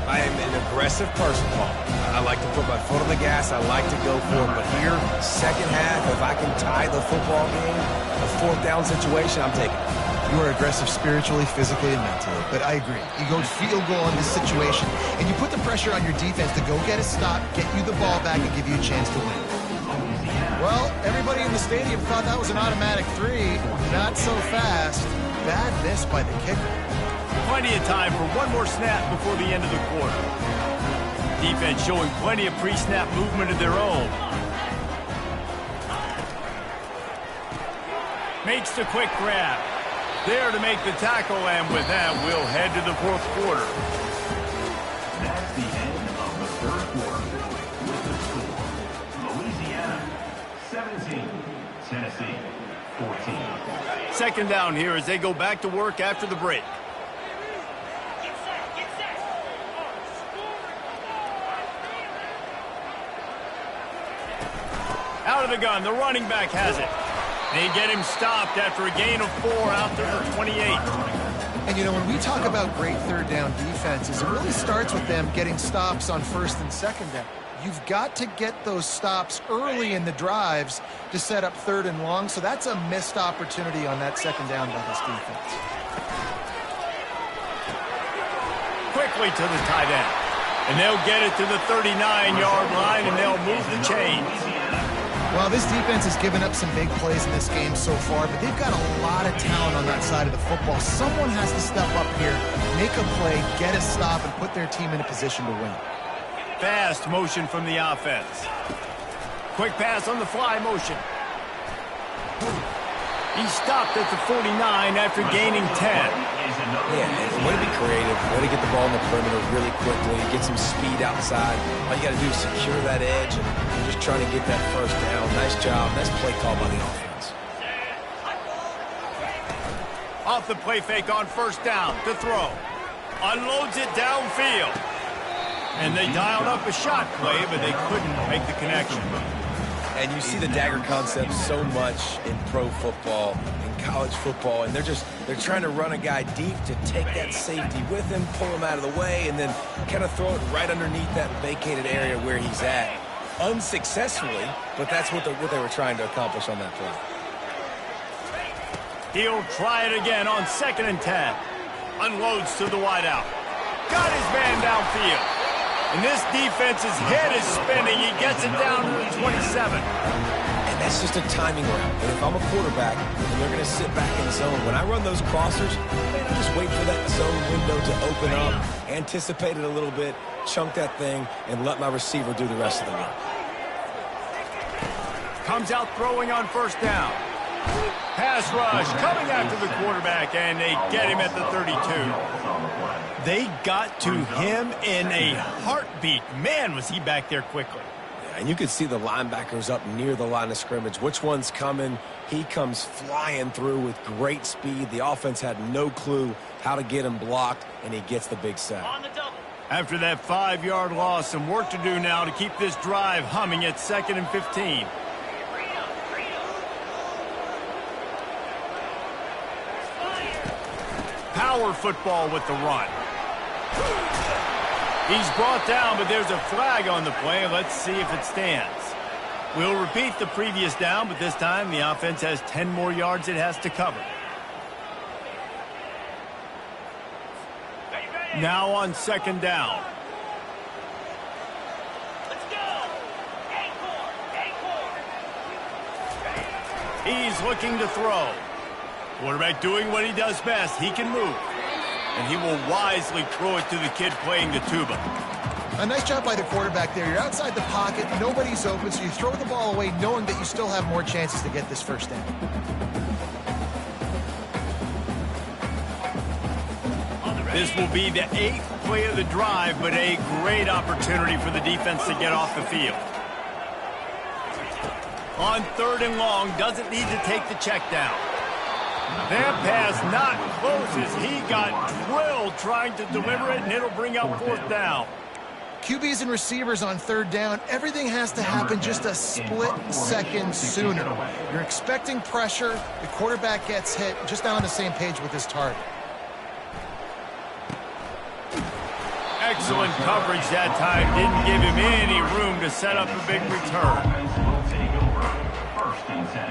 Speaker 2: I am an aggressive person, Paul. I like to put my foot on the gas. I like to go for it. But here, second half, if I can tie the football game, a 4th down situation, I'm taking it.
Speaker 3: You are aggressive spiritually, physically, and mentally. But I agree. You go field goal in this situation, and you put the pressure on your defense to go get a stop, get you the ball back, and give you a chance to win. Well, everybody in the stadium thought that was an automatic 3. Not so fast. Bad miss by the kicker.
Speaker 1: Plenty of time for one more snap before the end of the quarter. Defense showing plenty of pre-snap movement of their own. Makes the quick grab. There to make the tackle, and with that, we'll head to the 4th quarter.
Speaker 4: That's the end of the 3rd quarter. With the score, Louisiana 17, Tennessee 14.
Speaker 1: Second down here as they go back to work after the break. Out of the gun, the running back has it. They get him stopped after a gain of 4 out to the 28.
Speaker 3: And, you know, when we talk about great 3rd down defenses, it really starts with them getting stops on 1st and 2nd down. You've got to get those stops early in the drives to set up 3rd and long, so that's a missed opportunity on that 2nd down by this defense.
Speaker 1: Quickly to the tight end. And they'll get it to the 39-yard line, and they'll move the chains.
Speaker 3: Well, this defense has given up some big plays in this game so far, but they've got a lot of talent on that side of the football. Someone has to step up here, make a play, get a stop, and put their team in a position to win.
Speaker 1: Fast motion from the offense. Quick pass on the fly motion. He stopped at the 49 after gaining 10.
Speaker 2: Yeah, way to be creative, way to get the ball in the perimeter really quickly, get some speed outside. All you got to do is secure that edge and just trying to get that 1st down. Nice job. Nice play call by the offense.
Speaker 1: Off the play fake on 1st down to throw. Unloads it downfield. And they dialed up a shot play, but they couldn't make the connection.
Speaker 2: And you see the dagger concept so much in pro football, in college football, and they're trying to run a guy deep to take that safety with him, pull him out of the way, and then kind of throw it right underneath that vacated area where he's at. Unsuccessfully, but that's what they were trying to accomplish on that play.
Speaker 1: He'll try it again on 2nd and 10. Unloads to the wideout. Got his man downfield. And this defense's head is spinning. He gets it down to the 27.
Speaker 2: And that's just a timing route. And if I'm a quarterback and they're going to sit back in zone, when I run those crossers, man, I just wait for that zone window to open up, anticipate it a little bit, chunk that thing, and let my receiver do the rest of the work.
Speaker 1: Comes out throwing on 1st down. Pass rush coming after the quarterback, and they get him at the 32. They got to him in a heartbeat. Man, was he back there quickly.
Speaker 2: Yeah, and you could see the linebackers up near the line of scrimmage. Which one's coming? He comes flying through with great speed. The offense had no clue how to get him blocked, and he gets the big sack.
Speaker 1: After that 5-yard loss, some work to do now to keep this drive humming at 2nd and 15. Power football with the run. He's brought down, but there's a flag on the play. Let's see if it stands. We'll repeat the previous down, but this time the offense has 10 more yards it has to cover. Now on 2nd down.
Speaker 6: Let's go.
Speaker 1: He's looking to throw. Quarterback doing what he does best. He can move. And he will wisely throw it to the kid playing the tuba.
Speaker 3: A nice job by the quarterback there. You're outside the pocket. Nobody's open, so you throw the ball away knowing that you still have more chances to get this 1st down.
Speaker 1: This will be the 8th play of the drive, but a great opportunity for the defense to get off the field. On 3rd and long, doesn't need to take the check down. That pass not close as he got drilled trying to deliver it, and it'll bring up 4th down.
Speaker 3: QBs and receivers on 3rd down, everything has to happen just a split second sooner. You're expecting pressure, the quarterback gets hit, just not on the same page with his target.
Speaker 1: Excellent coverage that time. Didn't give him any room to set up a big return.
Speaker 4: Will take over 1st and 10.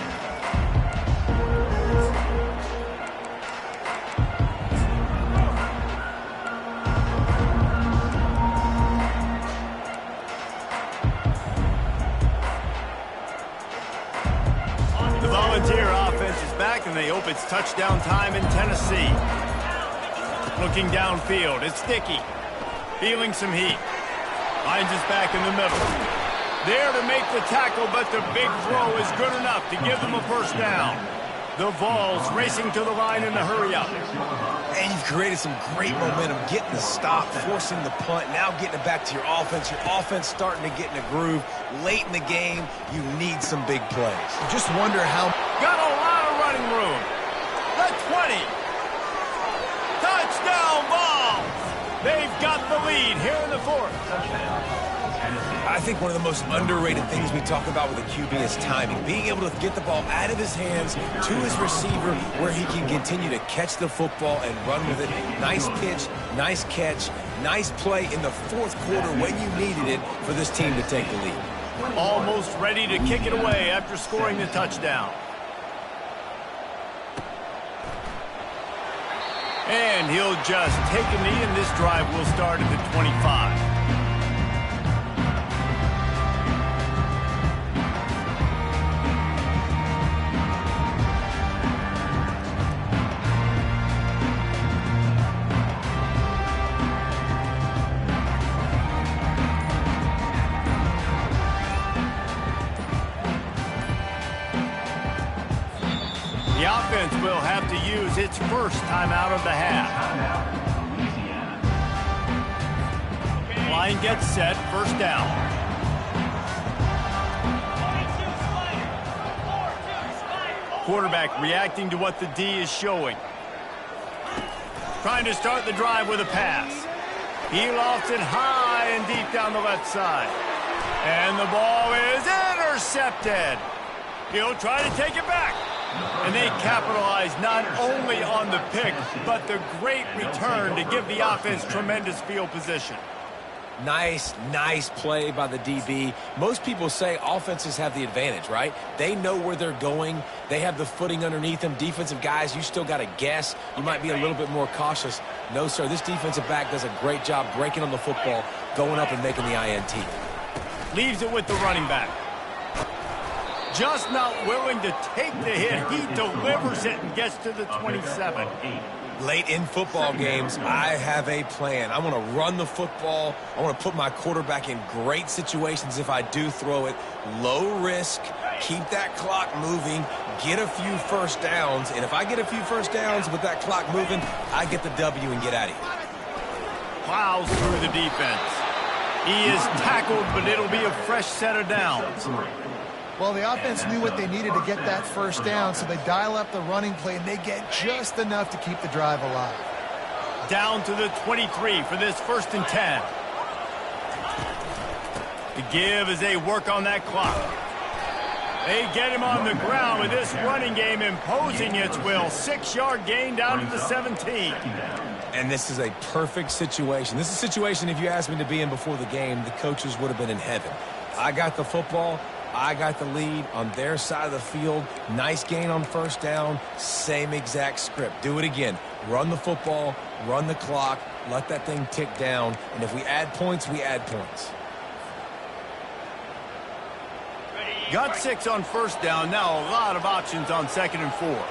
Speaker 1: The Volunteer offense is back, and they hope it's touchdown time in Tennessee. Looking downfield, it's Dickey. Feeling some heat. Finds his back in the middle. There to make the tackle, but the big throw is good enough to give them a 1st down. The Vols racing to the line in the hurry-up.
Speaker 2: And you've created some great momentum, getting the stop, forcing the punt, now getting it back to your offense. Your offense starting to get in a groove. Late in the game, you need some big plays.
Speaker 3: I just wonder how...
Speaker 1: Got a lot of running room. The 20. Touchdown Vols! They've got the lead here in the 4th.
Speaker 2: I think one of the most underrated things we talk about with a QB is timing. Being able to get the ball out of his hands to his receiver where he can continue to catch the football and run with it. Nice pitch, nice catch, nice play in the 4th quarter when you needed it for this team to take the lead.
Speaker 1: Almost ready to kick it away after scoring the touchdown. And he'll just take a knee, and this drive will start at the 25. The offense will have to use its first timeout of the half. Line gets set, 1st down. Quarterback reacting to what the D is showing. Trying to start the drive with a pass. He lofts it high and deep down the left side. And the ball is intercepted. He'll try to take it back. And they capitalize not only on the pick, but the great return to give the offense tremendous field position.
Speaker 2: Nice play by the DB. Most people say offenses have the advantage, right? They know where they're going. They have the footing underneath them. Defensive guys, you still got to guess. You might be a little bit more cautious. No, sir, this defensive back does a great job breaking on the football, going up and making the INT.
Speaker 1: Leaves it with the running back. Just not willing to take the hit. He delivers it and gets to the 27.
Speaker 2: Late in football games, I have a plan. I want to run the football. I want to put my quarterback in great situations if I do throw it. Low risk, keep that clock moving, get a few 1st downs. And if I get a few 1st downs with that clock moving, I get the W and get out of here.
Speaker 1: Plows through the defense. He is tackled, but it'll be a fresh set of downs.
Speaker 3: Well, the offense knew what they needed to get that 1st down, so they dial up the running play, and they get just enough to keep the drive alive.
Speaker 1: Down to the 23 for this 1st and 10. The give as they work on that clock. They get him on the ground with this running game imposing its will. 6-yard gain down to the 17.
Speaker 2: And this is a perfect situation. This is a situation, if you asked me to be in before the game, the coaches would have been in heaven. I got the football. I got the lead on their side of the field. Nice gain on 1st down. Same exact script. Do it again. Run the football, run the clock, let that thing tick down. And if we add points, we add points.
Speaker 1: Got 6 on 1st down. Now a lot of options on 2nd and 4.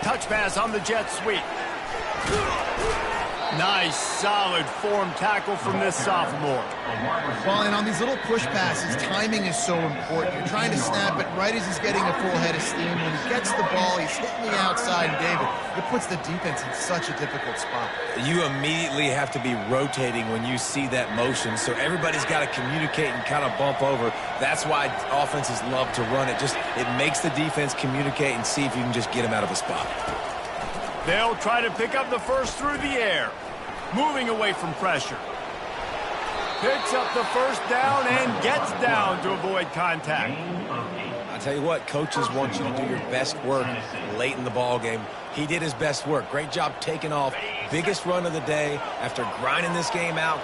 Speaker 1: Touch pass on the jet sweep. Nice, solid form tackle from this sophomore.
Speaker 3: Well, and on these little push passes, timing is so important. You're trying to snap it right as he's getting a full head of steam. When he gets the ball, he's hitting the outside, and David, it puts the defense in such a difficult spot.
Speaker 2: You immediately have to be rotating when you see that motion, so everybody's got to communicate and kind of bump over. That's why offenses love to run it. It makes the defense communicate and see if you can just get him out of a spot.
Speaker 1: They'll try to pick up the first through the air. Moving away from pressure. Picks up the first down and gets down to avoid contact.
Speaker 2: I tell you what, coaches want you to do your best work late in the ball game. He did his best work. Great job taking off. Biggest run of the day after grinding this game out,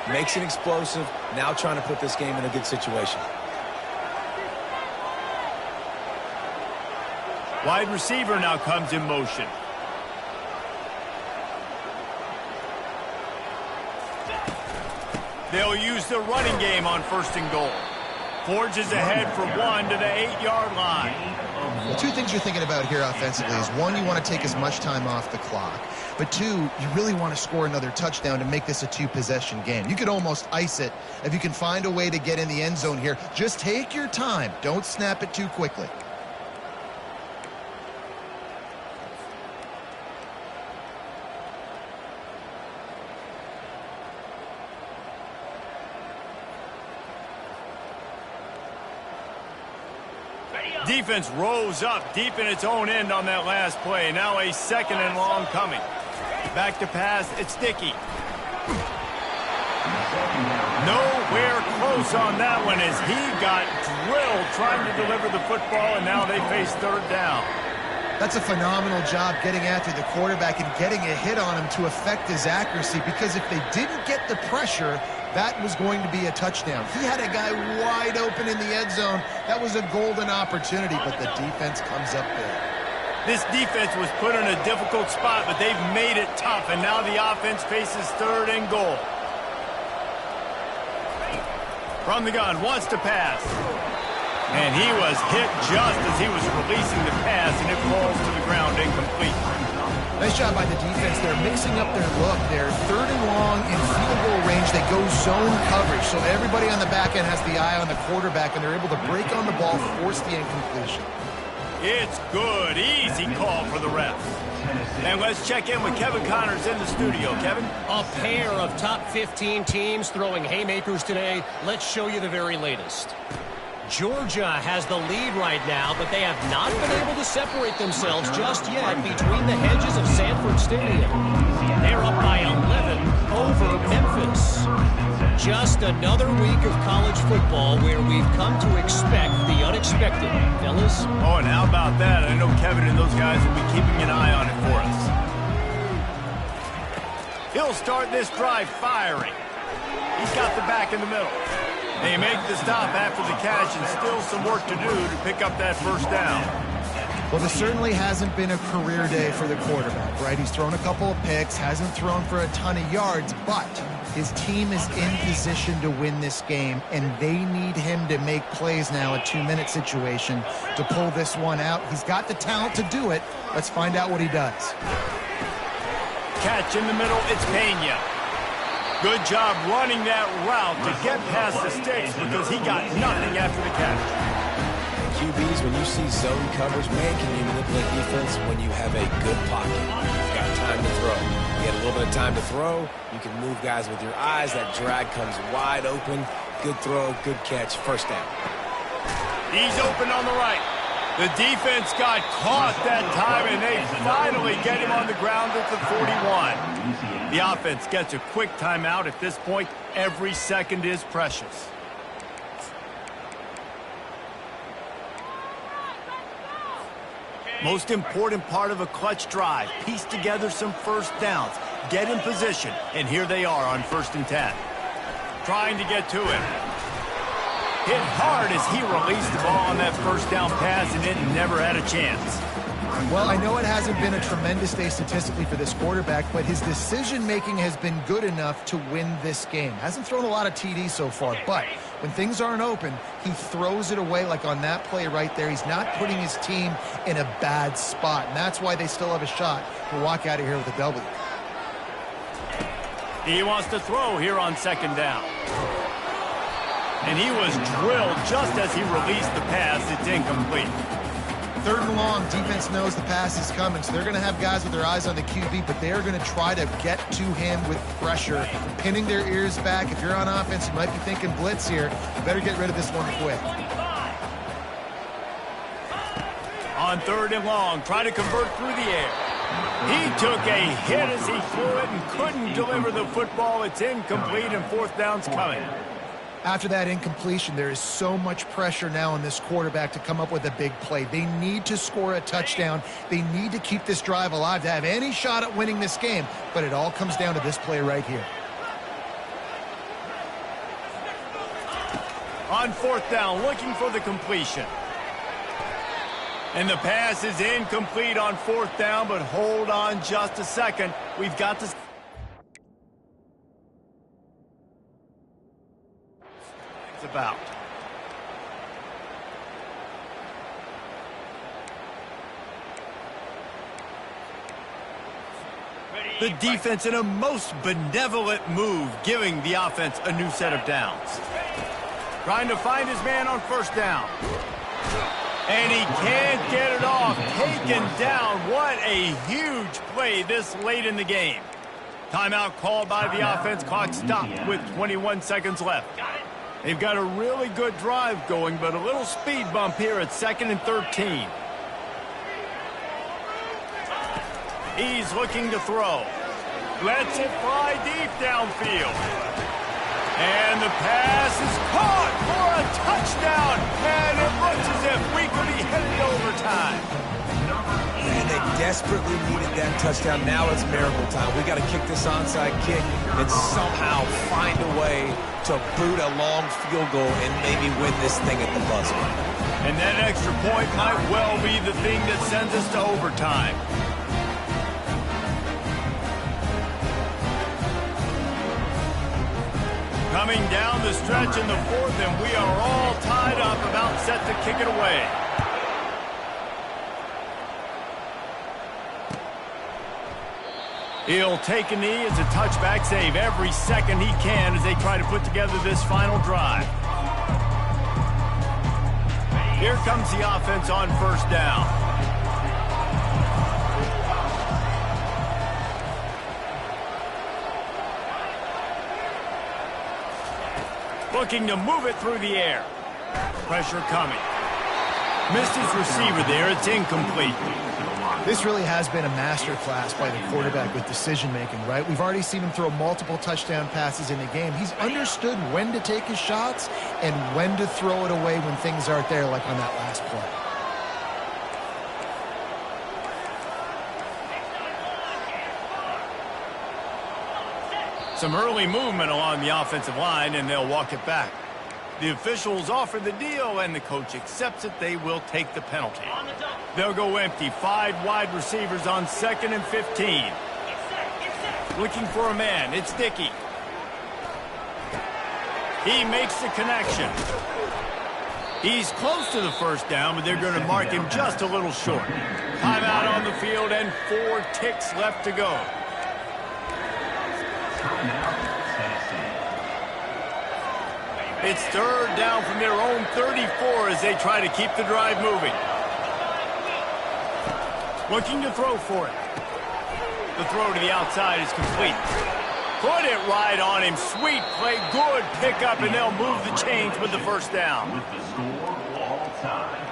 Speaker 2: makes it explosive. Now trying to put this game in a good situation.
Speaker 1: Wide receiver now comes in motion. They'll use the running game on 1st and goal. Forges ahead for 1 to the 8-yard line.
Speaker 6: Well, two things you're thinking about here offensively is, one, you want to take as much time off the clock. But two, you really want to score another touchdown to make this a 2-possession game. You could almost ice it if you can find a way to get in the end zone here. Just take your time. Don't snap it too quickly.
Speaker 1: Defense rose up deep in its own end on that last play. Now a 2nd and long coming. Back to pass, it's Dickey. Nowhere close on that one as he got drilled trying to deliver the football, and now they face 3rd down.
Speaker 6: That's a phenomenal job getting after the quarterback and getting a hit on him to affect his accuracy, because if they didn't get the pressure, that was going to be a touchdown. He had a guy wide open in the end zone. That was a golden opportunity, but the defense comes up big.
Speaker 1: This defense was put in a difficult spot, but they've made it tough, and now the offense faces 3rd and goal. From the gun, wants to pass. And he was hit just as he was releasing the pass, and it falls to the ground incomplete.
Speaker 6: Nice job by the defense. They're mixing up their look. They're 3rd and long in field goal range. They go zone coverage, so everybody on the back end has the eye on the quarterback, and they're able to break on the ball, force the incompletion.
Speaker 1: It's good. Easy call for the ref. And let's check in with Kevin Connors in the studio. Kevin?
Speaker 5: A pair of top 15 teams throwing haymakers today. Let's show you the very latest. Georgia has the lead right now, but they have not been able to separate themselves just yet between the hedges of Sanford Stadium. They're up by 11 over Memphis. Just another week of college football where we've come to expect the unexpected. Fellas?
Speaker 1: Oh, and how about that? I know Kevin and those guys will be keeping an eye on it for us. He'll start this drive firing. He's got the back in the middle. They make the stop after the catch, and still some work to do to pick up that 1st down.
Speaker 6: Well, this certainly hasn't been a career day for the quarterback, right? He's thrown a couple of picks, hasn't thrown for a ton of yards, but his team is in position to win this game, and they need him to make plays now, a 2-minute situation, to pull this one out. He's got the talent to do it. Let's find out what he does.
Speaker 1: Catch in the middle, it's Pena. Good job running that route to get past the sticks because he got nothing after the catch.
Speaker 2: QBs, when you see zone coverage, man, can you manipulate defense when you have a good pocket? You've got time to throw. You get a little bit of time to throw. You can move guys with your eyes. That drag comes wide open. Good throw, good catch, 1st down.
Speaker 1: He's open on the right. The defense got caught that time, and they finally get him on the ground at the 41. The offense gets a quick timeout. At this point, every second is precious. Most important part of a clutch drive, piece together some 1st downs, get in position, and here they are on 1st and 10. Trying to get to him. Hit hard as he released the ball on that 1st down pass, and it never had a chance.
Speaker 6: Well, I know it hasn't been a tremendous day statistically for this quarterback, but his decision-making has been good enough to win this game. Hasn't thrown a lot of TDs so far, but when things aren't open, he throws it away like on that play right there. He's not putting his team in a bad spot, and that's why they still have a shot to walk out of here with a W.
Speaker 1: He wants to throw here on second down. And he was drilled just as he released the pass. It's incomplete.
Speaker 6: Third and long, defense knows the pass is coming, so they're going to have guys with their eyes on the QB, but they are going to try to get to him with pressure, pinning their ears back. If you're on offense, you might be thinking blitz here. You better get rid of this one quick.
Speaker 1: On third and long, try to convert through the air. He took a hit as he threw it and couldn't deliver the football. It's incomplete, and fourth down's coming.
Speaker 6: After that incompletion, there is so much pressure now on this quarterback to come up with a big play. They need to score a touchdown. They need to keep this drive alive to have any shot at winning this game, but it all comes down to this play right here.
Speaker 1: On fourth down, looking for the completion. And the pass is incomplete on fourth down, but hold on just a second. We've got to... It's about. The defense in a most benevolent move, giving the offense a new set of downs. Trying to find his man on first down. And he can't get it off. Taken down. What a huge play this late in the game. Timeout called by the offense. Clock stopped with 21 seconds left. They've got a really good drive going, but a little speed bump here at 2nd and 13. He's looking to throw. Lets it fly deep downfield. And the pass is caught for a touchdown. And it looks as if we could be headed to overtime.
Speaker 2: And they desperately needed that touchdown. Now it's miracle time. We got to kick this onside kick and somehow find a way to boot a long field goal and maybe win this thing at the buzzer.
Speaker 1: And that extra point might well be the thing that sends us to overtime. Coming down the stretch in the fourth, and we are all tied up, about set to kick it away. He'll take a knee as a touchback, save every second he can as they try to put together this final drive. Here comes the offense on first down. Looking to move it through the air. Pressure coming. Missed his receiver there. It's incomplete.
Speaker 6: This really has been a masterclass by the quarterback with decision-making, right? We've already seen him throw multiple touchdown passes in the game. He's understood when to take his shots and when to throw it away when things aren't there, like on that last play.
Speaker 1: Some early movement along the offensive line, and they'll walk it back. The officials offer the deal, and the coach accepts it. They will take the penalty. They'll go empty. 5 wide receivers on 2nd and 15. Looking for a man. It's Dickey. He makes the connection. He's close to the first down, but they're going to mark him just a little short. Timeout on the field, and 4 ticks left to go. It's third down from their own 34 as they try to keep the drive moving. Looking to throw for it. The throw to the outside is complete. Put it right on him. Sweet play. Good pickup, and they'll move the chains with the first down.
Speaker 4: With the score all time.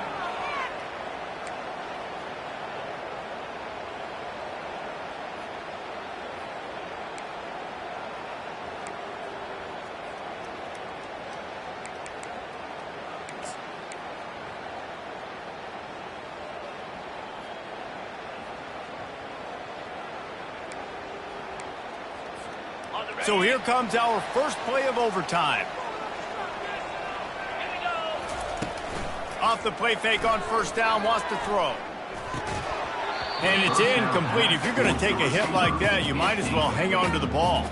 Speaker 1: So here comes our first play of overtime. Off the play fake on first down, wants to throw. And it's incomplete. If you're going to take a hit like that, you might as well hang on to the ball.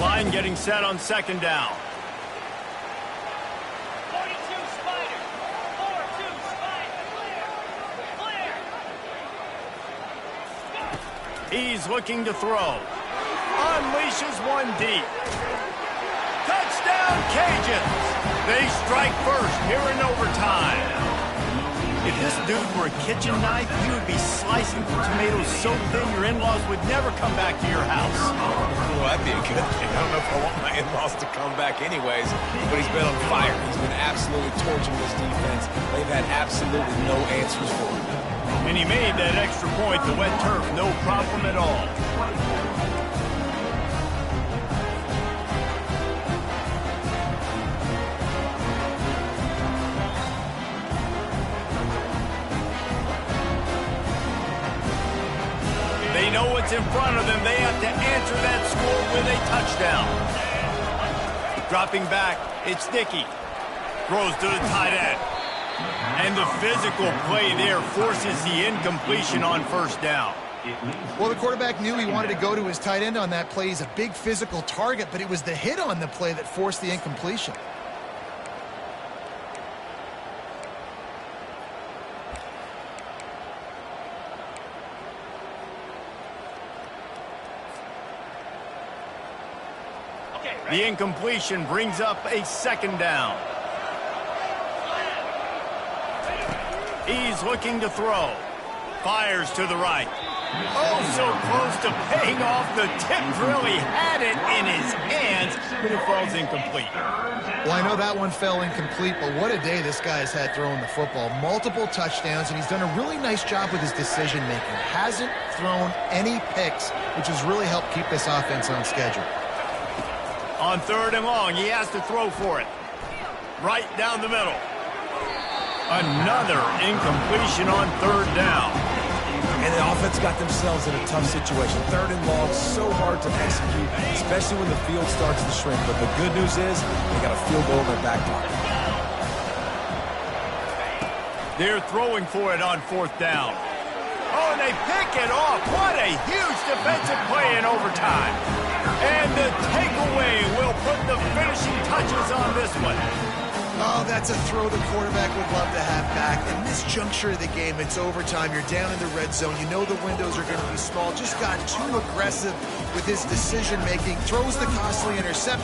Speaker 1: Line getting set on second down. He's looking to throw. Unleashes one deep. Touchdown, Cajuns! They strike first here in overtime. If this dude were a kitchen knife, he would be slicing tomatoes so thin your in-laws would never come back to your house.
Speaker 2: Well, that'd be a good thing. I don't know if I want my in-laws to come back anyways, but he's been on fire. He's been absolutely torching this defense. They've had absolutely no answers for him.
Speaker 1: And he made that extra point, the wet turf, no problem at all. They know what's in front of them. They have to answer that score with a touchdown. Dropping back, it's Dickey. Throws to the tight end. And the physical play there forces the incompletion on first down.
Speaker 3: Well, the quarterback knew he wanted to go to his tight end on that play. He's a big physical target, but it was the hit on the play that forced the incompletion.
Speaker 1: The incompletion brings up a second down. He's looking to throw. Fires to the right. Oh, so close to paying off. The tip really had it in his hands, but it falls incomplete.
Speaker 3: Well, I know that one fell incomplete, but what a day this guy has had throwing the football. Multiple touchdowns, and he's done a really nice job with his decision-making. Hasn't thrown any picks, which has really helped keep this offense on schedule.
Speaker 1: On third and long, he has to throw for it. Right down the middle. Another incompletion on third down.
Speaker 2: And the offense got themselves in a tough situation. Third and long, so hard to execute, especially when the field starts to shrink. But the good news is they got a field goal in their back pocket.
Speaker 1: They're throwing for it on fourth down. Oh, and they pick it off. What a huge defensive play in overtime. And the takeaway will put the finishing touches on this one.
Speaker 3: Oh, that's a throw the quarterback would love to have back. In this juncture of the game, it's overtime. You're down in the red zone. You know the windows are going to be small. Just got too aggressive with his decision-making. Throws the costly interception.